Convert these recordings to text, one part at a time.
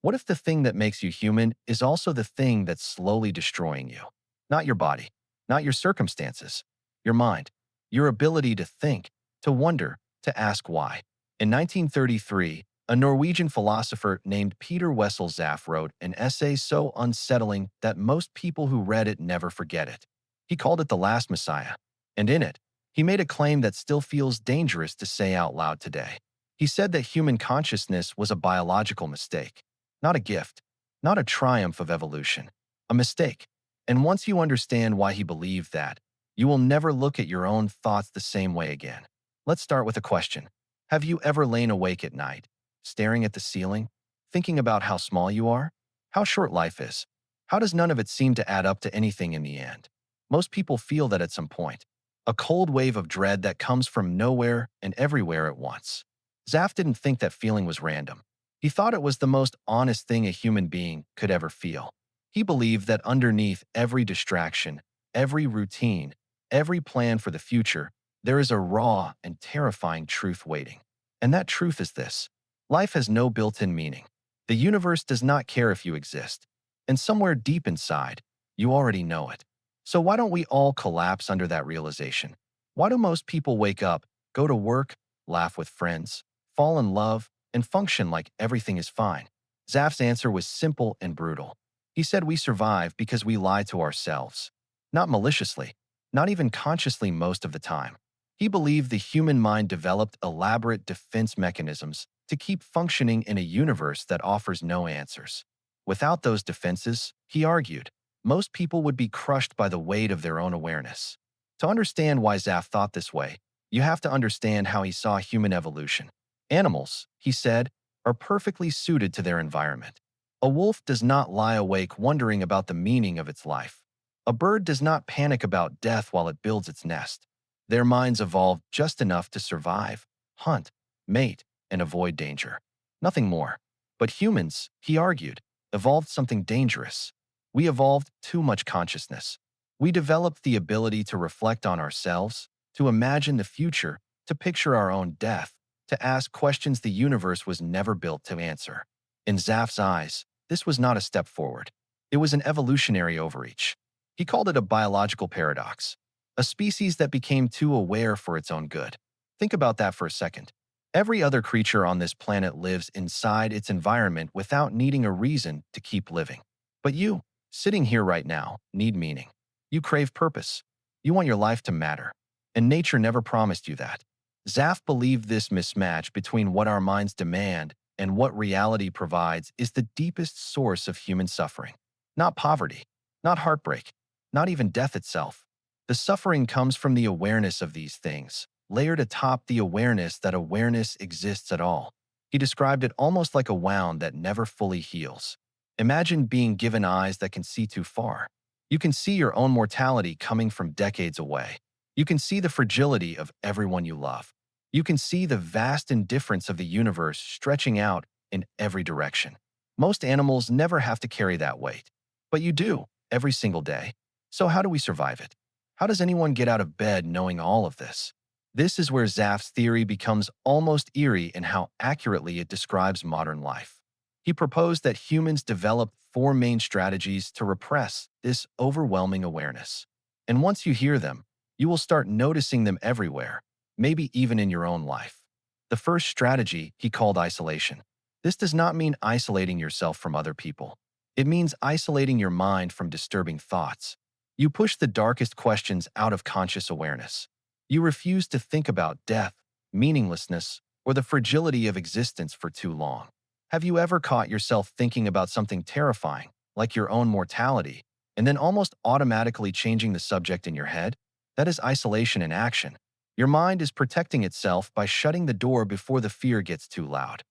What if the thing that makes you human is also the thing that's slowly destroying you? Not your body, not your circumstances, your mind, your ability to think, to wonder, to ask why. In 1933, a Norwegian philosopher named Peter Wessel Zapffe wrote an essay so unsettling that most people who read it never forget it. He called it The Last Messiah, and in it, he made a claim that still feels dangerous to say out loud today. He said that human consciousness was a biological mistake, not a gift, not a triumph of evolution, a mistake. And once you understand why he believed that, you will never look at your own thoughts the same way again. Let's start with a question. Have you ever lain awake at night, staring at the ceiling, thinking about how small you are, how short life is? How does none of it seem to add up to anything in the end? Most people feel that at some point. A cold wave of dread that comes from nowhere and everywhere at once. Zapf didn't think that feeling was random. He thought it was the most honest thing a human being could ever feel. He believed that underneath every distraction, every routine, every plan for the future, there is a raw and terrifying truth waiting. And that truth is this: life has no built-in meaning. The universe does not care if you exist. And somewhere deep inside, you already know it. So why don't we all collapse under that realization? Why do most people wake up, go to work, laugh with friends, fall in love, and function like everything is fine? Zapf's answer was simple and brutal. He said we survive because we lie to ourselves. Not maliciously, not even consciously most of the time. He believed the human mind developed elaborate defense mechanisms to keep functioning in a universe that offers no answers. Without those defenses, he argued, most people would be crushed by the weight of their own awareness. To understand why Zapffe thought this way, you have to understand how he saw human evolution. Animals, he said, are perfectly suited to their environment. A wolf does not lie awake wondering about the meaning of its life. A bird does not panic about death while it builds its nest. Their minds evolved just enough to survive, hunt, mate, and avoid danger. Nothing more. But humans, he argued, evolved something dangerous. We evolved too much consciousness. We developed the ability to reflect on ourselves, to imagine the future, to picture our own death, to ask questions the universe was never built to answer. In Zapf's eyes, this was not a step forward. It was an evolutionary overreach. He called it a biological paradox, a species that became too aware for its own good. Think about that for a second. Every other creature on this planet lives inside its environment without needing a reason to keep living. But you, sitting here right now, need meaning. You crave purpose. You want your life to matter. And nature never promised you that. Zapffe believed this mismatch between what our minds demand and what reality provides is the deepest source of human suffering. Not poverty, not heartbreak, not even death itself. The suffering comes from the awareness of these things, layered atop the awareness that awareness exists at all. He described it almost like a wound that never fully heals. Imagine being given eyes that can see too far. You can see your own mortality coming from decades away. You can see the fragility of everyone you love. You can see the vast indifference of the universe stretching out in every direction. Most animals never have to carry that weight. But you do, every single day. So how do we survive it? How does anyone get out of bed knowing all of this? This is where Zapf's theory becomes almost eerie in how accurately it describes modern life. He proposed that humans develop four main strategies to repress this overwhelming awareness. And once you hear them, you will start noticing them everywhere, maybe even in your own life. The first strategy he called isolation. This does not mean isolating yourself from other people. It means isolating your mind from disturbing thoughts. You push the darkest questions out of conscious awareness. You refuse to think about death, meaninglessness, or the fragility of existence for too long. Have you ever caught yourself thinking about something terrifying, like your own mortality, and then almost automatically changing the subject in your head? That is isolation in action. Your mind is protecting itself by shutting the door before the fear gets too loud.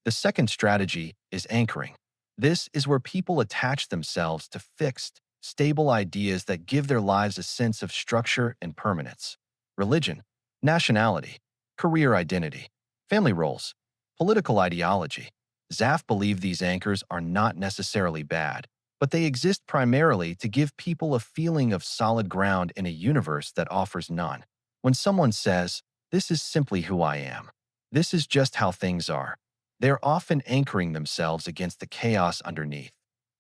The second strategy is anchoring. This is where people attach themselves to fixed, stable ideas that give their lives a sense of structure and permanence. Religion, nationality, career identity, family roles, political ideology. Zapffe believed these anchors are not necessarily bad, but they exist primarily to give people a feeling of solid ground in a universe that offers none. When someone says, "This is simply who I am. This is just how things are," They're often anchoring themselves against the chaos underneath.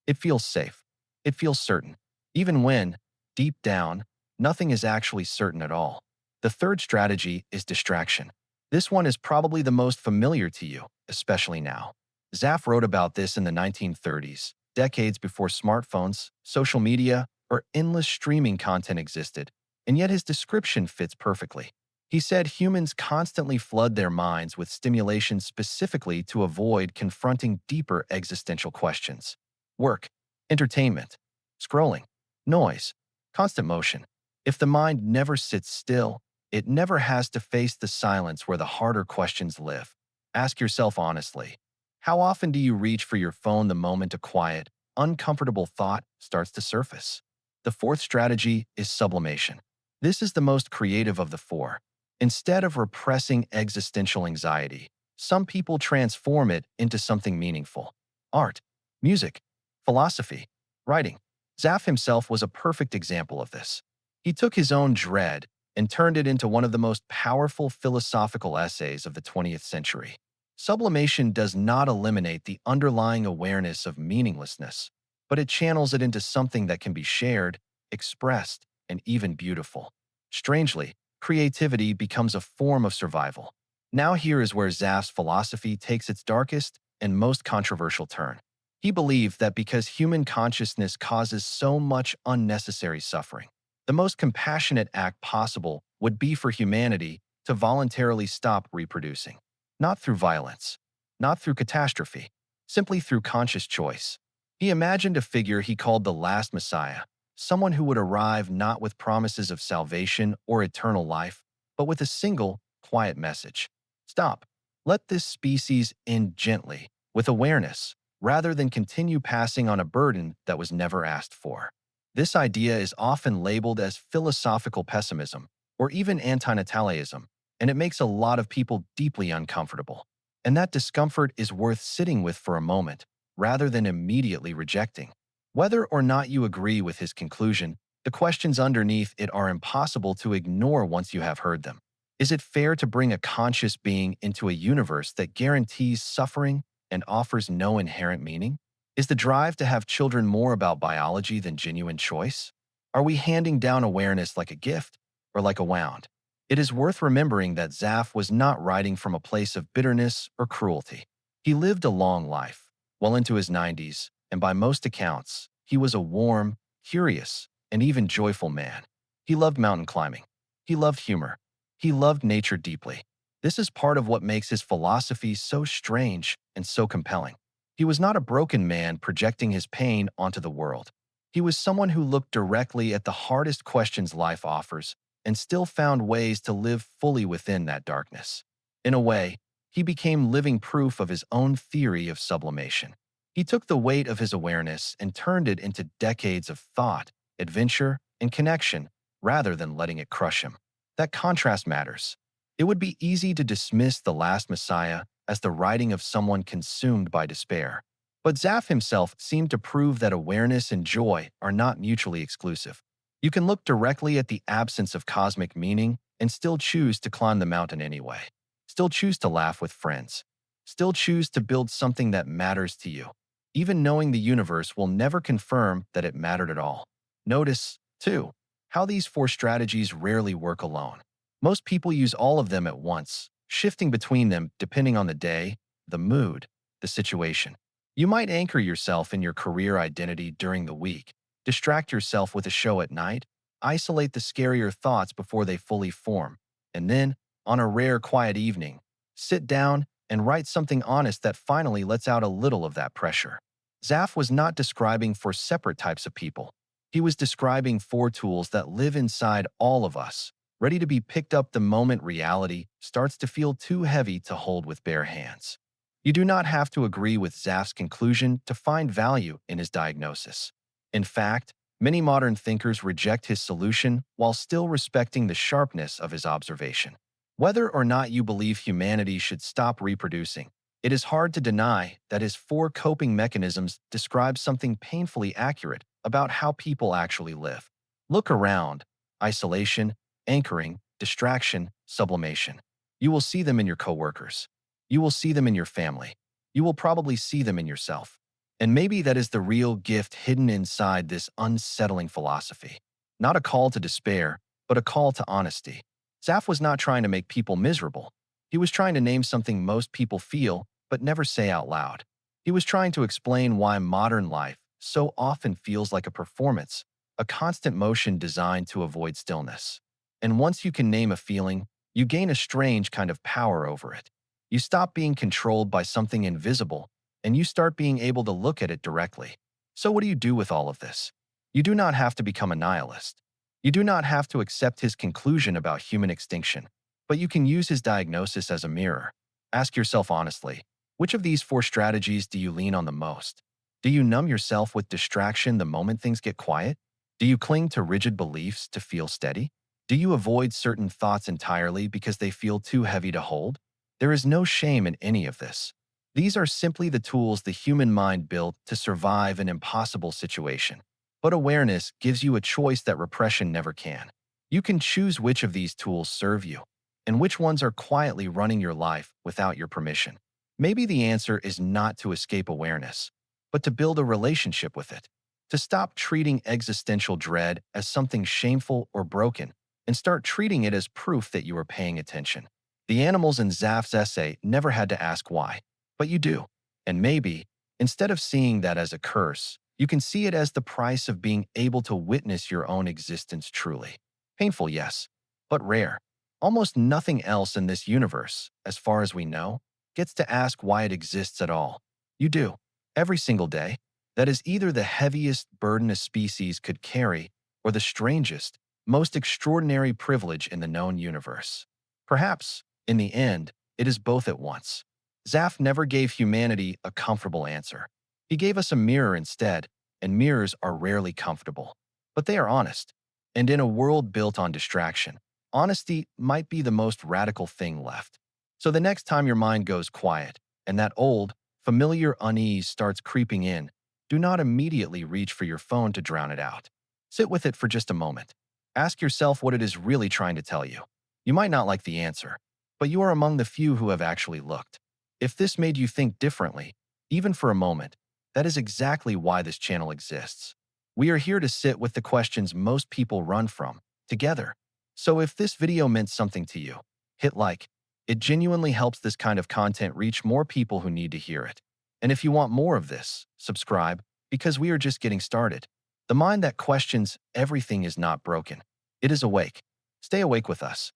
It feels safe. It feels certain, even when, deep down, nothing is actually certain at all. The third strategy is distraction. This one is probably the most familiar to you, especially now. Zapffe wrote about this in the 1930s, decades before smartphones, social media, or endless streaming content existed, and yet his description fits perfectly. He said humans constantly flood their minds with stimulation specifically to avoid confronting deeper existential questions. Work, entertainment, scrolling, noise, constant motion. If the mind never sits still, it never has to face the silence where the harder questions live. Ask yourself honestly, how often do you reach for your phone the moment a quiet, uncomfortable thought starts to surface? The fourth strategy is sublimation. This is the most creative of the four. Instead of repressing existential anxiety, some people transform it into something meaningful. Art, music, philosophy, writing. Zapffe himself was a perfect example of this. He took his own dread and turned it into one of the most powerful philosophical essays of the 20th century. Sublimation does not eliminate the underlying awareness of meaninglessness, but it channels it into something that can be shared, expressed, and even beautiful. Strangely, creativity becomes a form of survival. Now here is where Zaffe's philosophy takes its darkest and most controversial turn. He believed that because human consciousness causes so much unnecessary suffering, the most compassionate act possible would be for humanity to voluntarily stop reproducing. Not through violence, not through catastrophe, simply through conscious choice. He imagined a figure he called the last Messiah, someone who would arrive not with promises of salvation or eternal life, but with a single, quiet message. Stop. Let this species end gently, with awareness, rather than continue passing on a burden that was never asked for. This idea is often labeled as philosophical pessimism or even antinatalism, and it makes a lot of people deeply uncomfortable. And that discomfort is worth sitting with for a moment, rather than immediately rejecting. Whether or not you agree with his conclusion, the questions underneath it are impossible to ignore once you have heard them. Is it fair to bring a conscious being into a universe that guarantees suffering and offers no inherent meaning? Is the drive to have children more about biology than genuine choice? Are we handing down awareness like a gift or like a wound? It is worth remembering that Zapffe was not writing from a place of bitterness or cruelty. He lived a long life, well into his 90s, and by most accounts, he was a warm, curious, and even joyful man. He loved mountain climbing. He loved humor. He loved nature deeply. This is part of what makes his philosophy so strange and so compelling. He was not a broken man projecting his pain onto the world. He was someone who looked directly at the hardest questions life offers and still found ways to live fully within that darkness. In a way, he became living proof of his own theory of sublimation. He took the weight of his awareness and turned it into decades of thought, adventure, and connection rather than letting it crush him. That contrast matters. It would be easy to dismiss The Last Messiah as the writing of someone consumed by despair. But Zapffe himself seemed to prove that awareness and joy are not mutually exclusive. You can look directly at the absence of cosmic meaning and still choose to climb the mountain anyway. Still choose to laugh with friends. Still choose to build something that matters to you, even knowing the universe will never confirm that it mattered at all. Notice, too, how these four strategies rarely work alone. Most people use all of them at once, shifting between them depending on the day, the mood, the situation. You might anchor yourself in your career identity during the week, distract yourself with a show at night, isolate the scarier thoughts before they fully form, and then, on a rare quiet evening, sit down and write something honest that finally lets out a little of that pressure. Zapffe was not describing four separate types of people. He was describing four tools that live inside all of us, ready to be picked up the moment reality starts to feel too heavy to hold with bare hands. You do not have to agree with Zaffe's conclusion to find value in his diagnosis. In fact, many modern thinkers reject his solution while still respecting the sharpness of his observation. Whether or not you believe humanity should stop reproducing, it is hard to deny that his four coping mechanisms describe something painfully accurate about how people actually live. Look around: isolation, anchoring, distraction, sublimation. You will see them in your coworkers. You will see them in your family. you will probably see them in yourself. And maybe that is the real gift hidden inside this unsettling philosophy. Not a call to despair, but a call to honesty. Zapffe was not trying to make people miserable. He was trying to name something most people feel but never say out loud. He was trying to explain why modern life so often feels like a performance, a constant motion designed to avoid stillness. And once you can name a feeling, you gain a strange kind of power over it. You stop being controlled by something invisible, and you start being able to look at it directly. So what do you do with all of this? You do not have to become a nihilist. You do not have to accept his conclusion about human extinction, but you can use his diagnosis as a mirror. Ask yourself honestly, which of these four strategies do you lean on the most? Do you numb yourself with distraction the moment things get quiet? Do you cling to rigid beliefs to feel steady? Do you avoid certain thoughts entirely because they feel too heavy to hold? There is no shame in any of this. These are simply the tools the human mind built to survive an impossible situation. But awareness gives you a choice that repression never can. You can choose which of these tools serve you, and which ones are quietly running your life without your permission. Maybe the answer is not to escape awareness, but to build a relationship with it, to stop treating existential dread as something shameful or broken, and start treating it as proof that you are paying attention. The animals in Zaffe's essay never had to ask why, but you do. And maybe, instead of seeing that as a curse, you can see it as the price of being able to witness your own existence truly. Painful, yes, but rare. Almost nothing else in this universe, as far as we know, gets to ask why it exists at all. You do, every single day. That is either the heaviest burden a species could carry or the strangest, most extraordinary privilege in the known universe. Perhaps, in the end, it is both at once. Zapffe never gave humanity a comfortable answer. He gave us a mirror instead, and mirrors are rarely comfortable. But they are honest. And in a world built on distraction, honesty might be the most radical thing left. So the next time your mind goes quiet, and that old, familiar unease starts creeping in, do not immediately reach for your phone to drown it out. Sit with it for just a moment. Ask yourself what it is really trying to tell you. You might not like the answer, but you are among the few who have actually looked. If this made you think differently, even for a moment, that is exactly why this channel exists. We are here to sit with the questions most people run from, together. So if this video meant something to you, hit like. It genuinely helps this kind of content reach more people who need to hear it. And if you want more of this, subscribe, because we are just getting started. The mind that questions everything is not broken. It is awake. Stay awake with us.